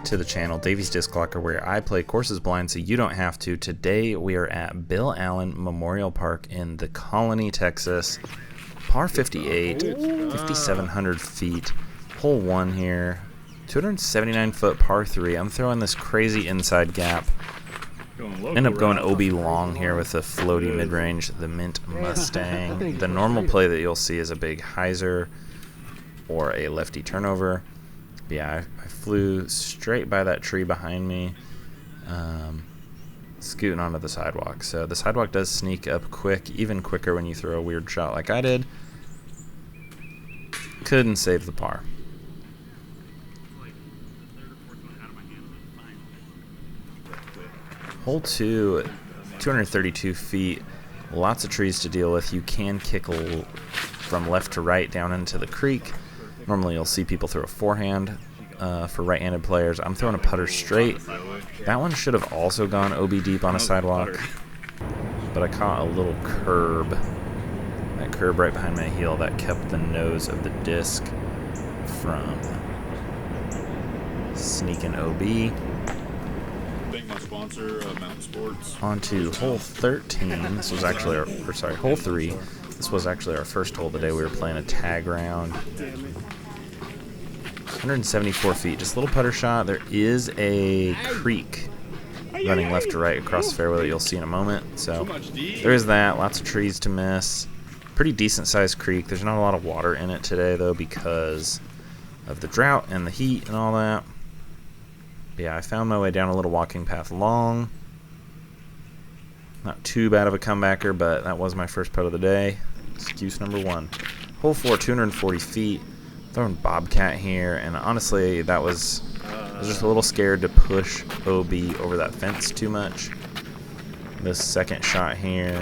to the channel, Davies Disc Locker, where I play courses blind so you don't have to. Today we are at Bill Allen Memorial Park in the Colony, Texas. Par 58, 5,700 feet. Hole 1 here. 279 foot par 3. I'm throwing this crazy inside gap. End up going OB long here with a floaty mid-range, the Mint Mustang. The normal play that you'll see is a big hyzer or a lefty turnover. But yeah, I flew straight by that tree behind me, scooting onto the sidewalk. So the sidewalk does sneak up quick, even quicker when you throw a weird shot like I did. Couldn't save the par. Hole 2, 232 feet, lots of trees to deal with. You can kick from left to right down into the creek. Normally you'll see people throw a forehand for right-handed players. I'm throwing a putter straight. That one should have also gone OB deep on a sidewalk, but I caught a little curb. That curb right behind my heel that kept the nose of the disc from sneaking OB. Thank my sponsor, Mountain Sports. On to hole 13. This was actually hole 3. This was actually our first hole of the day. We were playing a tag round. 174 feet, just a little putter shot. There is a creek running left to right across the fairway that you'll see in a moment. So there is that. Lots of trees to miss. Pretty decent sized creek. There's not a lot of water in it today though because of the drought and the heat and all that. But yeah, I found my way down a little walking path long. Not too bad of a comebacker, but that was my first putt of the day. Excuse number 1. Hole 4, 240 feet. Throwing Bobcat here, and honestly, I was just a little scared to push OB over that fence too much. This second shot here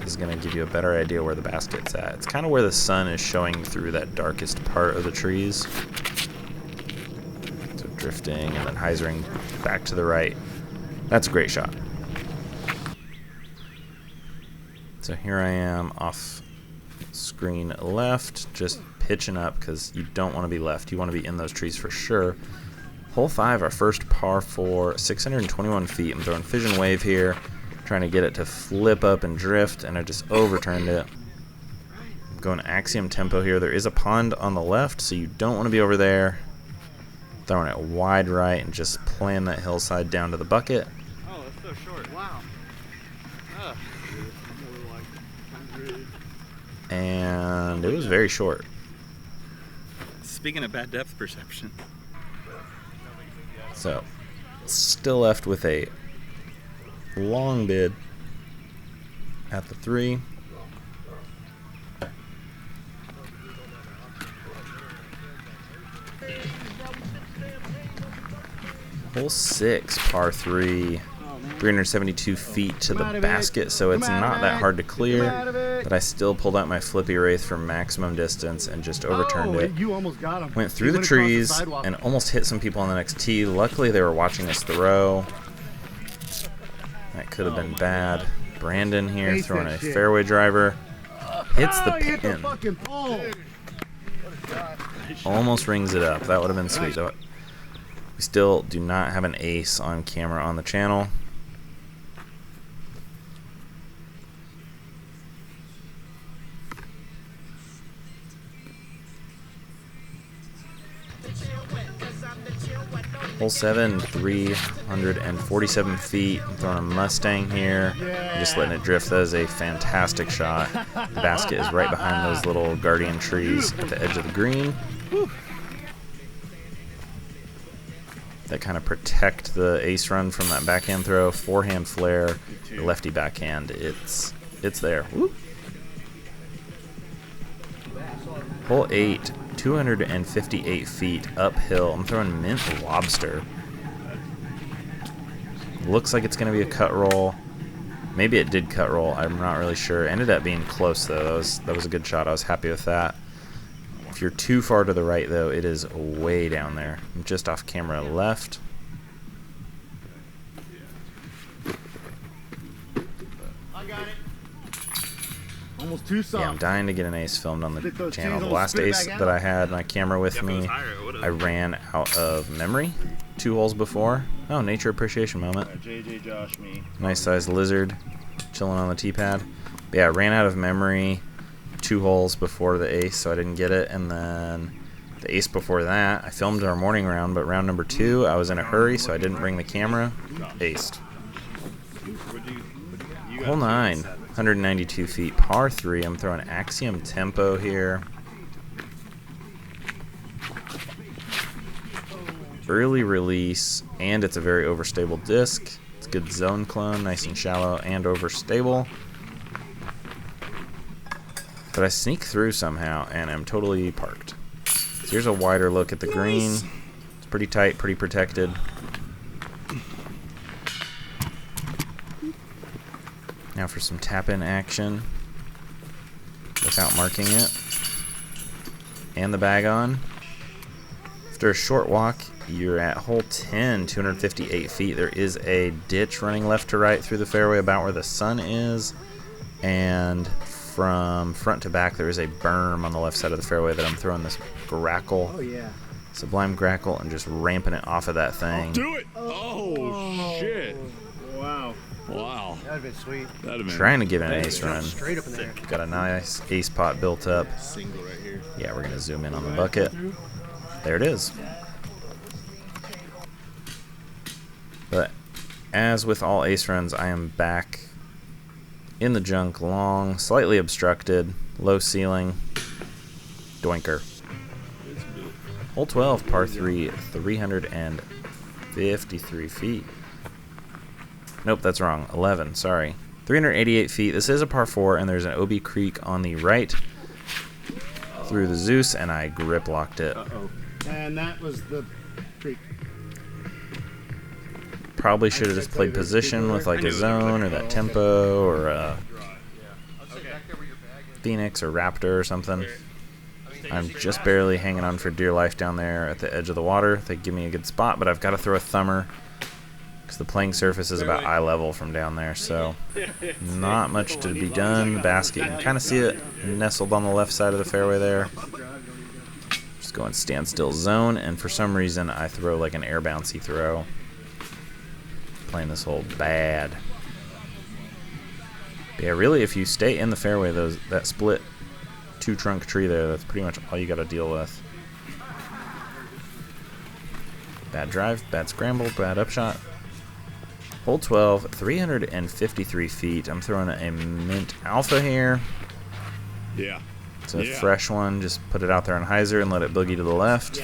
is going to give you a better idea where the basket's at. It's kind of where the sun is showing through that darkest part of the trees. So drifting and then hyzering back to the right. That's a great shot. So here I am off screen left, just pitching up because you don't want to be left. You want to be in those trees for sure. Hole 5, our first par 4, 621 feet. I'm throwing Fission Wave here, trying to get it to flip up and drift, and I just overturned it. I'm going Axiom tempo here. There is a pond on the left, so you don't want to be over there. Throwing it wide right and just playing that hillside down to the bucket. Oh, that's so short. Wow. And it was very short. Speaking of bad depth perception. So, still left with a long bid at the 3. Hole 6, par 3. 372 feet to the basket, so it's not that hard to clear, but I still pulled out my flippy wraith for maximum distance and just overturned it. Went through the trees and almost hit some people on the next tee. Luckily they were watching us throw. That could have been bad. Brandon here throwing a fairway driver. Hits the pin. Almost rings it up. That would have been sweet. We still do not have an ace on camera on the channel. Hole 7, 347 feet. I'm throwing a Mustang here. I'm just letting it drift. That is a fantastic shot. The basket is right behind those little guardian trees at the edge of the green. That kind of protect the ace run from that backhand throw. Forehand flare, the lefty backhand. It's there. Woo. Hole 8, 258 feet uphill. I'm throwing Mint Lobster. Looks like it's going to be a cut roll. Maybe it did cut roll. I'm not really sure. Ended up being close though. That was a good shot. I was happy with that. If you're too far to the right though, it is way down there. I'm just off camera left. I got it. Almost too soft. Yeah, I'm dying to get an ace filmed on the channel. The last ace that I had my camera with me, I ran out of memory 2 holes before. Oh, nature appreciation moment. JJ Josh me. Nice sized lizard chilling on the tee pad. But yeah, I ran out of memory 2 holes before the ace, so I didn't get it. And then the ace before that, I filmed our morning round, but round number 2, I was in a hurry, so I didn't bring the camera. Aced. Hole 9, 192 feet, par 3. I'm throwing Axiom Tempo here. Early release, and it's a very overstable disc. It's a good zone clone, nice and shallow and overstable. But I sneak through somehow, and I'm totally parked. So here's a wider look at the green. It's pretty tight, pretty protected. Now for some tap-in action without marking it. And the bag on. After a short walk, you're at hole 10, 258 feet. There is a ditch running left to right through the fairway about where the sun is. And from front to back, there is a berm on the left side of the fairway that I'm throwing this grackle. Oh, yeah. Sublime grackle and just ramping it off of that thing. Do it! Oh, shit. Wow. Wow. That would have been sweet. That'd have been Trying to get an ace run. Straight up in there. Got a nice ace pot built up. single right here. Yeah, we're going to zoom in on the bucket. There it is. But as with all ace runs, I am back in the junk, long, slightly obstructed, low ceiling, doinker. Hole 12, par 3, 353 feet. Nope, that's wrong. 11, sorry. 388 feet. This is a par 4, and there's an OB creek on the right through the Zeus, and I grip locked it. And that was the creek. Probably should have just played position with like a zone or that tempo or a Phoenix or Raptor or something. I'm just barely hanging on for dear life down there at the edge of the water. They give me a good spot, but I've got to throw a thumber because the playing surface is about eye level from down there, so not much to be done. The basket, you can kind of see it nestled on the left side of the fairway there. Just going standstill zone, and for some reason I throw like an air bouncy throw. Playing this hole bad. But yeah, really, if you stay in the fairway, that split 2-trunk tree there, that's pretty much all you got to deal with. Bad drive, bad scramble, bad upshot. Hole 12, 353 feet. I'm throwing a Mint Alpha here. Yeah. It's a fresh one. Just put it out there on hyzer and let it boogie to the left.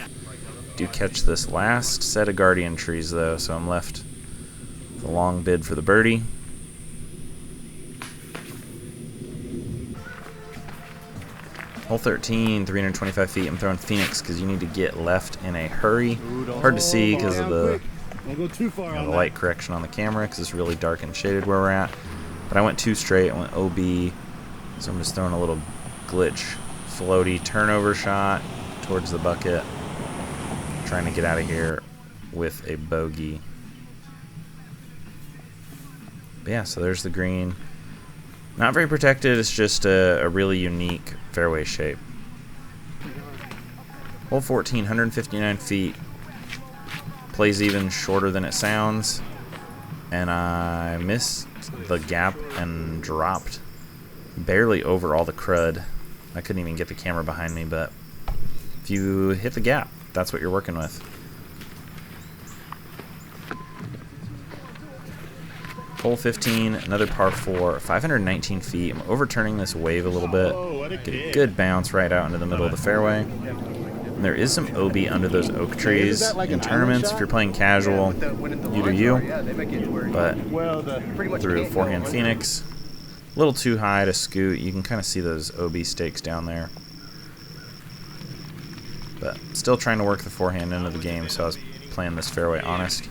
Do catch this last set of Guardian trees, though, so I'm left with a long bid for the birdie. Hole 13, 325 feet. I'm throwing Phoenix because you need to get left in a hurry. Hard to see because of the, Don't go too far on the that. light correction on the camera because it's really dark and shaded where we're at. But I went 2 straight. I went OB. So I'm just throwing a little glitch, floaty turnover shot towards the bucket. Trying to get out of here with a bogey. But yeah, so there's the green. Not very protected. It's just a really unique fairway shape. Hole 14, 159 feet. Plays even shorter than it sounds. And I missed the gap and dropped barely over all the crud. I couldn't even get the camera behind me, but if you hit the gap, that's what you're working with. Hole 15, another par 4, 519 feet. I'm overturning this wave a little bit. Get a good bounce right out into the middle of the fairway. And there is some OB under those oak trees in tournaments. If you're playing casual, you do you. But through forehand Phoenix, a little too high to scoot. You can kind of see those OB stakes down there. But still trying to work the forehand into the game, so I was playing this fairway honest.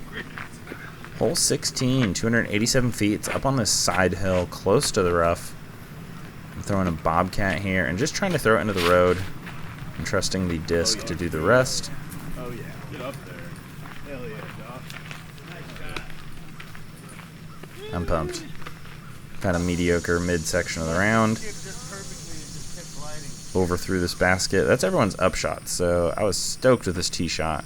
Hole 16, 287 feet. It's up on this side hill, close to the rough. I'm throwing a bobcat here and just trying to throw it into the road. I'm trusting the disc to do the rest. Oh yeah, get up there. Hell yeah, Doc. I'm pumped. Kind of mediocre midsection of the round. Over through this basket. That's everyone's upshot, so I was stoked with this tee shot.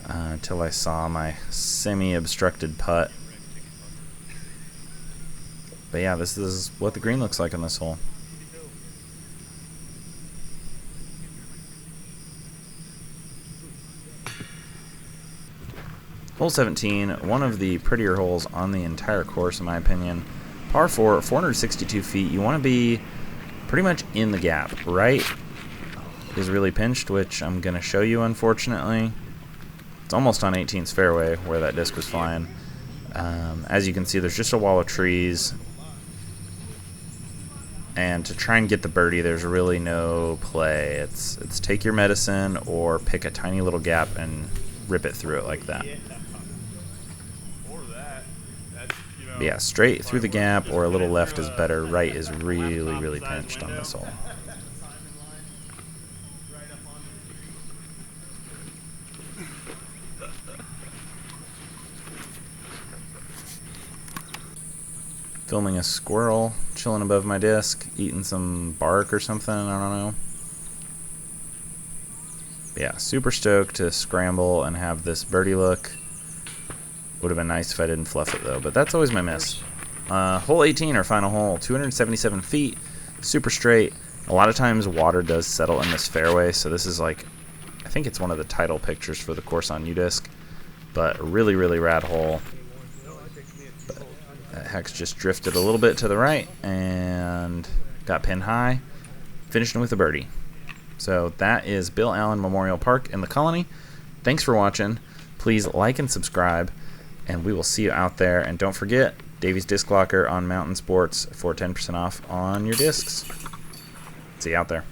until I saw my semi-obstructed putt. But yeah, this is what the green looks like on this hole. Hole 17, one of the prettier holes on the entire course in my opinion. Par 4, 462 feet. You want to be pretty much in the gap. Right is really pinched, which I'm going to show you unfortunately. It's almost on 18's fairway where that disc was flying. As you can see, there's just a wall of trees. And to try and get the birdie, there's really no play. It's take your medicine or pick a tiny little gap and rip it through it like that. But yeah, straight through the gap or a little left is better. Right is really, really pinched on this hole. Filming a squirrel chilling above my disc, eating some bark or something, I don't know. But yeah, super stoked to scramble and have this birdie look. Would have been nice if I didn't fluff it though, but that's always my miss. Hole 18, our final hole, 277 feet, super straight. A lot of times water does settle in this fairway, so this is like, I think it's one of the title pictures for the course on UDisc, but a really, really rad hole. But that hex just drifted a little bit to the right and got pinned high, finishing with a birdie. So that is Bill Allen Memorial Park in the Colony. Thanks for watching. Please like and subscribe, and we will see you out there. And don't forget, Davies Disc Locker on Mountain Sports for 10% off on your discs. See you out there.